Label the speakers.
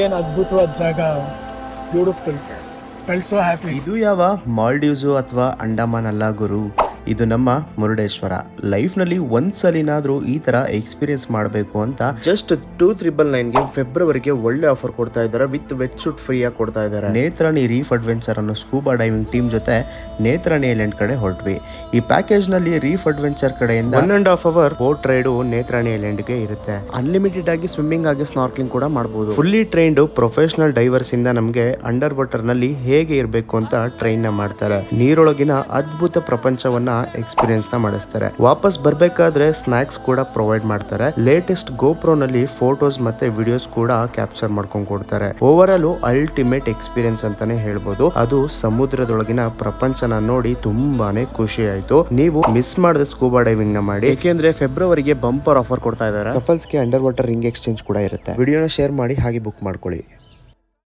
Speaker 1: ಏನ್ ಅದ್ಭುತವಾದ ಜಾಗ, ಬ್ಯೂಟಿಫುಲ್, ಫೆಲ್ಟ್ ಸೋ ಹ್ಯಾಪಿ.
Speaker 2: ಇದು ಯಾವ ಮಾಲ್ಡೀವ್ಸು ಅಥವಾ ಅಂಡಮಾನ್ ಅಲ್ಲ ಗುರು, ಇದು ನಮ್ಮ ಮುರುಡೇಶ್ವರ. ಲೈಫ್ನಲ್ಲಿ ಒಂದ್ಸಲಿನಾದ್ರೂ ಈ ತರ ಎಕ್ಸ್ಪೀರಿಯನ್ಸ್ ಮಾಡಬೇಕು ಅಂತ ಜಸ್ಟ್ 2399ಗೆ ಫೆಬ್ರವರಿಗೆ ಒಳ್ಳೆ ಆಫರ್ ಕೊಡ್ತಾ ಇದ್ದಾರೆ. ವಿತ್ ವೆಟ್ ಸೂಟ್ ಫ್ರೀ ಆಗಿ ಕೊಡ್ತಾ ಇದ್ದಾರೆ. ನೇತ್ರಾಣಿ ರೀಫ್ ಅಡ್ವೆಂಚರ್ ಅನ್ನೋ ಸ್ಕೂಬಾ ಡೈವಿಂಗ್ ಟೀಮ್ ಜೊತೆ ನೇತ್ರಾಣಿ ಐಲ್ಯಾಂಡ್ ಕಡೆ ಹೊರಟ್ವಿ. ಈ ಪ್ಯಾಕೇಜ್ ನಲ್ಲಿ ರೀಫ್ ಅಡ್ವೆಂಚರ್ ಕಡೆಯಿಂದ 1.5 hour boat ride Netrani island ಗೆ ಇರುತ್ತೆ. ಅನ್ಲಿಮಿಟೆಡ್ ಆಗಿ ಸ್ವಿಮ್ಮಿಂಗ್ ಆಗಿ ಸ್ನಾರ್ಕ್ಲಿಂಗ್ ಕೂಡ ಮಾಡಬಹುದು. ಫುಲ್ಲಿ ಟ್ರೈನ್ಡ್ ಪ್ರೊಫೆಷನಲ್ ಡೈವರ್ಸ್ ಇಂದ ನಮಗೆ ಅಂಡರ್ ವಾಟರ್ ನಲ್ಲಿ ಹೇಗೆ ಇರಬೇಕು ಅಂತ ಟ್ರೈನ್ ನ ಮಾಡ್ತಾರೆ. ನೀರೊಳಗಿನ ಅದ್ಭುತ ಪ್ರಪಂಚವನ್ನ ಎಕ್ಸ್ಪೀರಿಯನ್ಸ್ ನ ಮಾಡಿಸ್ತಾರೆ. ವಾಪಸ್ ಬರ್ಬೇಕಾದ್ರೆ ಸ್ನಾಕ್ಸ್ ಕೂಡ ಪ್ರೊವೈಡ್ ಮಾಡ್ತಾರೆ. ಲೇಟೆಸ್ಟ್ ಗೋಪ್ರೋ ನಲ್ಲಿ ಫೋಟೋಸ್ ಮತ್ತೆ ವಿಡಿಯೋಸ್ ಕೂಡ ಕ್ಯಾಪ್ಚರ್ ಮಾಡ್ಕೊಂಡು ಕೊಡ್ತಾರೆ. ಓವರ್ ಆಲ್ ಅಲ್ಟಿಮೇಟ್ ಎಕ್ಸ್ಪೀರಿಯನ್ಸ್ ಅಂತಾನೆ ಹೇಳ್ಬೋದು. ಅದು ಸಮುದ್ರದೊಳಗಿನ ಪ್ರಪಂಚನ ನೋಡಿ ತುಂಬಾನೇ ಖುಷಿ ಆಯ್ತು. ನೀವು ಮಿಸ್ ಮಾಡದ ಸ್ಕೂಬಾ ಡೈವಿಂಗ್ ನ ಮಾಡಿ, ಏಕೆಂದ್ರೆ ಫೆಬ್ರವರಿಗೆ ಬಂಪರ್ ಆಫರ್ ಕೊಡ್ತಾ ಇದ್ದಾರೆ. ಕಪಲ್ಸ್ ಗೆ ಅಂಡರ್ ವಾಟರ್ ರಿಂಗ್ ಎಕ್ಸ್ಚೇಂಜ್ ಕೂಡ ಇರುತ್ತೆ. ವಿಡಿಯೋನ ಶೇರ್ ಮಾಡಿ ಹಾಗೆ ಬುಕ್ ಮಾಡ್ಕೊಳ್ಳಿ.